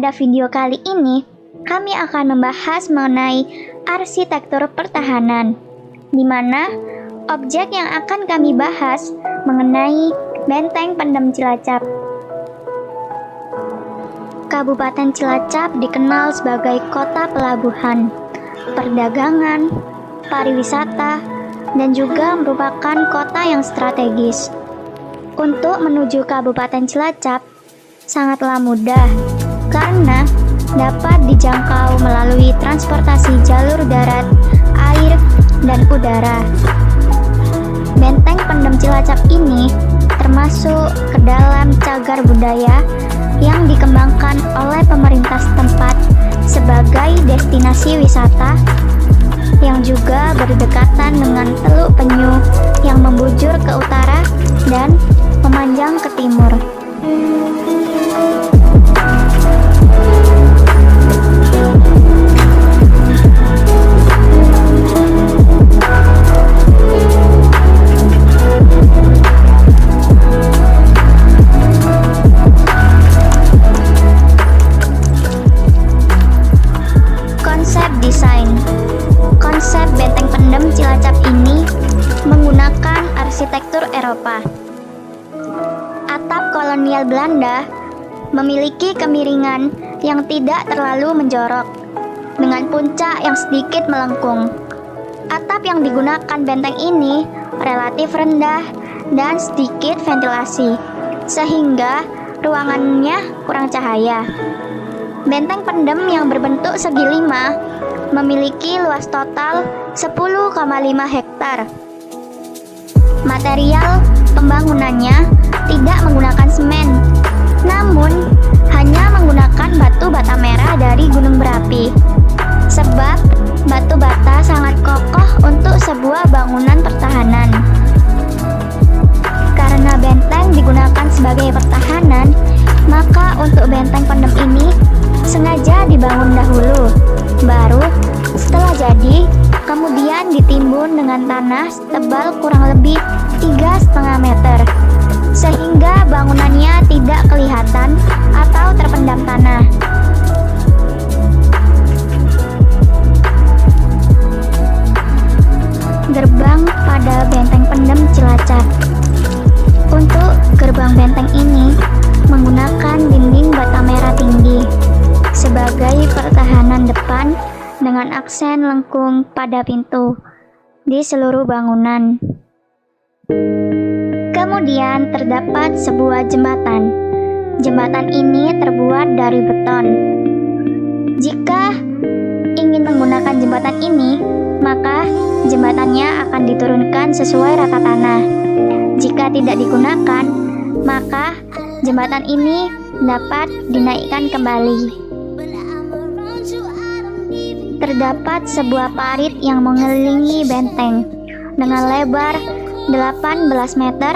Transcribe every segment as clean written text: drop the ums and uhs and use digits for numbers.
Pada video kali ini, kami akan membahas mengenai arsitektur pertahanan, di mana objek yang akan kami bahas mengenai Benteng Pendem Cilacap. Kabupaten Cilacap dikenal sebagai kota pelabuhan, perdagangan, pariwisata, dan juga merupakan kota yang strategis. Untuk menuju Kabupaten Cilacap sangatlah mudah karena dapat dijangkau melalui transportasi jalur darat, air, dan udara. Benteng Pendem Cilacap ini termasuk ke dalam cagar budaya yang dikembangkan oleh pemerintah setempat sebagai destinasi wisata yang juga berdekatan dengan Teluk Penyu yang membujur ke utara dan memanjang ke timur. Konsep desain. Konsep Benteng Pendem Cilacap ini menggunakan arsitektur Eropa. Atap kolonial Belanda memiliki kemiringan yang tidak terlalu menjorok, dengan puncak yang sedikit melengkung. Atap yang digunakan benteng ini relatif rendah dan sedikit ventilasi, sehingga ruangannya kurang cahaya. Benteng pendem yang berbentuk segi 5 memiliki luas total 10,5 hektar. Material pembangunannya tidak menggunakan semen, namun hanya menggunakan batu bata merah dari gunung berapi. Sebab batu bata sangat kokoh untuk sebuah bangunan pertahanan. Karena benteng digunakan sebagai pertahanan, maka untuk benteng pendem ini sengaja dibangun dahulu, baru setelah jadi kemudian ditimbun dengan tanah tebal kurang lebih 3,5 meter, sehingga bangunannya tidak kelihatan atau terpendam tanah. Gerbang pada Benteng Pendem Cilacap. Untuk gerbang benteng ini menggunakan dinding bata merah tinggi sebagai pertahanan depan dengan aksen lengkung pada pintu di seluruh bangunan. Kemudian terdapat sebuah jembatan. Jembatan ini terbuat dari beton. Jika ingin menggunakan jembatan ini, maka jembatannya akan diturunkan sesuai rata tanah. Jika tidak digunakan, maka jembatan ini dapat dinaikkan kembali. Terdapat sebuah parit yang mengelilingi benteng dengan lebar 18 meter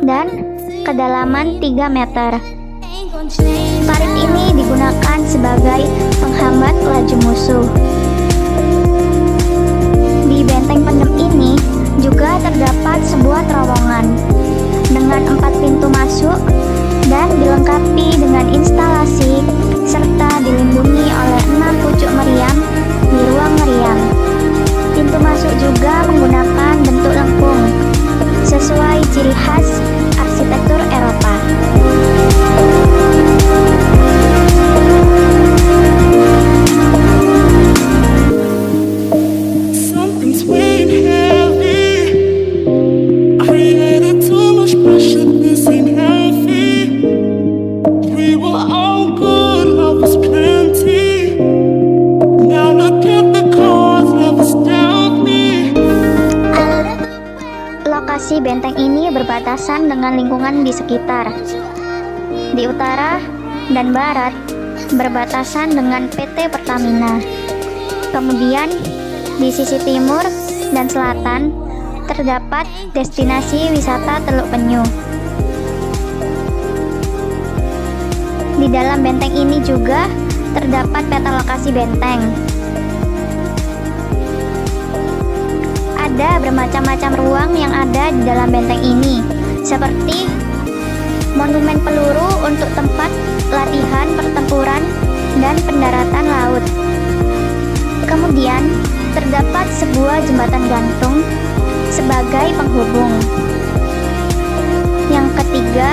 dan kedalaman 3 meter. Parit ini digunakan sebagai penghambat laju musuh. Di benteng pendem ini juga terdapat sebuah terowongan dengan 4 pintu masuk dan dilengkapi dengan instalasi serta dilindungi oleh 6 pucuk meriam di ruang meriam. Pintu masuk juga menggunakan bentuk lengkung sesuai ciri khas arsitektur Eropa. Lokasi benteng ini berbatasan dengan lingkungan di sekitar. Di utara dan barat berbatasan dengan PT Pertamina. Kemudian di sisi timur dan selatan terdapat destinasi wisata Teluk Penyu. Di dalam benteng ini juga terdapat peta lokasi benteng. Ada bermacam-macam ruang yang ada di dalam benteng ini, seperti monumen peluru untuk tempat latihan pertempuran dan pendaratan laut. Kemudian, terdapat sebuah jembatan gantung sebagai penghubung. Yang ketiga,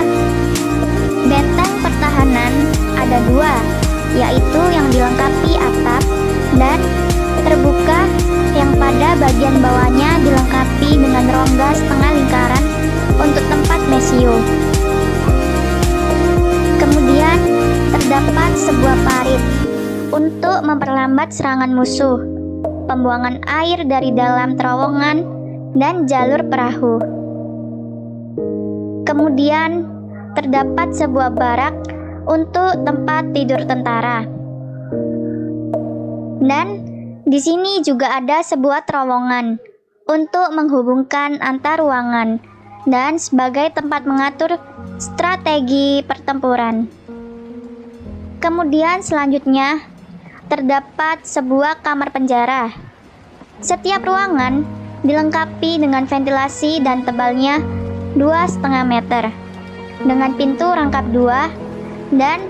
benteng pertahanan ada dua, yaitu yang dilengkapi atap dan terbuka yang pada bagian bawahnya dilengkapi dengan rongga setengah lingkaran untuk tempat mesiu. Kemudian terdapat sebuah parit untuk memperlambat serangan musuh, pembuangan air dari dalam terowongan, dan jalur perahu. Kemudian terdapat sebuah barak untuk tempat tidur tentara. Dan di sini juga ada sebuah terowongan untuk menghubungkan antar ruangan dan sebagai tempat mengatur strategi pertempuran. Kemudian selanjutnya terdapat sebuah kamar penjara. Setiap ruangan dilengkapi dengan ventilasi dan tebalnya 2,5 meter, dengan pintu rangkap 2 dan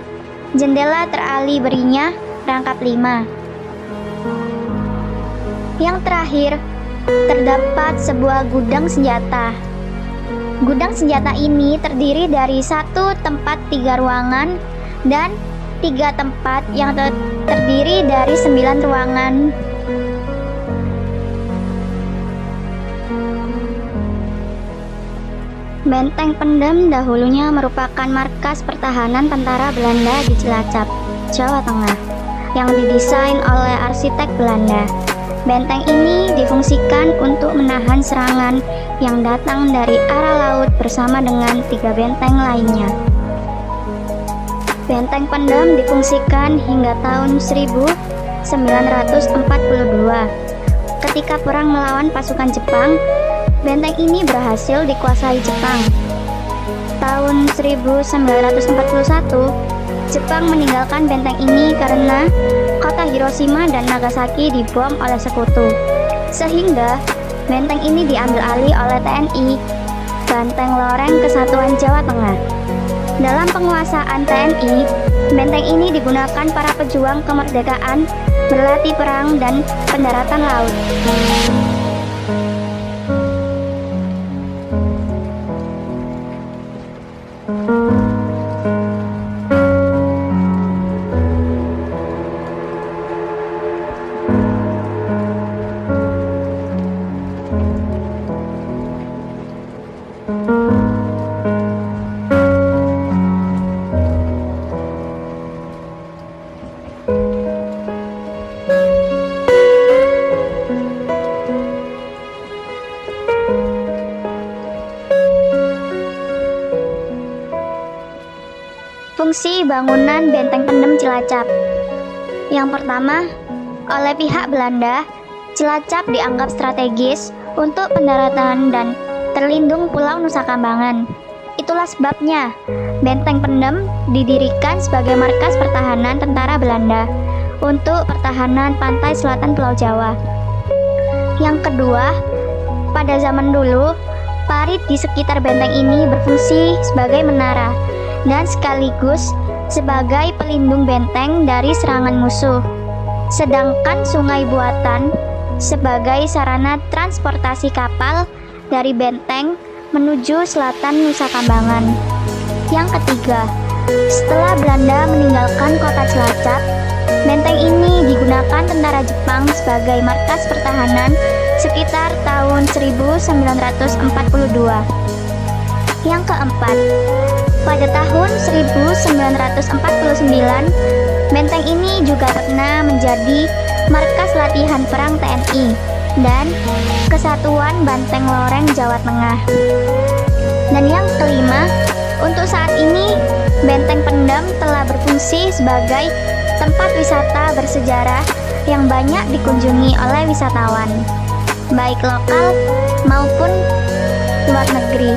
jendela terali berinya rangkap 5. Yang terakhir, terdapat sebuah gudang senjata. Gudang senjata ini terdiri dari 1 tempat 3 ruangan dan 3 tempat yang terdiri dari 9 ruangan. Benteng Pendem dahulunya merupakan markas pertahanan tentara Belanda di Cilacap, Jawa Tengah, yang didesain oleh arsitek Belanda. Benteng ini difungsikan untuk menahan serangan yang datang dari arah laut bersama dengan 3 benteng lainnya. Benteng Pendem difungsikan hingga tahun 1942. Ketika perang melawan pasukan Jepang, benteng ini berhasil dikuasai Jepang. Tahun 1941, Jepang meninggalkan benteng ini karena kota Hiroshima dan Nagasaki dibom oleh sekutu, sehingga benteng ini diambil alih oleh TNI, Banteng Loreng Kesatuan Jawa Tengah. Dalam penguasaan TNI, benteng ini digunakan para pejuang kemerdekaan, berlatih perang, dan pendaratan laut. Fungsi bangunan Benteng Pendem Cilacap. Yang pertama, oleh pihak Belanda, Cilacap dianggap strategis untuk pendaratan dan terlindung Pulau Nusa Kambangan. Itulah sebabnya Benteng Pendem didirikan sebagai markas pertahanan tentara Belanda untuk pertahanan pantai selatan Pulau Jawa. Yang kedua, pada zaman dulu, parit di sekitar benteng ini berfungsi sebagai menara dan sekaligus sebagai pelindung benteng dari serangan musuh. Sedangkan sungai buatan sebagai sarana transportasi kapal dari benteng menuju selatan Nusa Kambangan. Yang ketiga, setelah Belanda meninggalkan kota Cilacap, benteng ini digunakan tentara Jepang sebagai markas pertahanan sekitar tahun 1942. Yang keempat, pada tahun 1949, benteng ini juga pernah menjadi markas latihan perang TNI dan Kesatuan Banteng Loreng Jawa Tengah. Dan yang kelima, untuk saat ini Benteng Pendem telah berfungsi sebagai tempat wisata bersejarah yang banyak dikunjungi oleh wisatawan, baik lokal maupun luar negeri.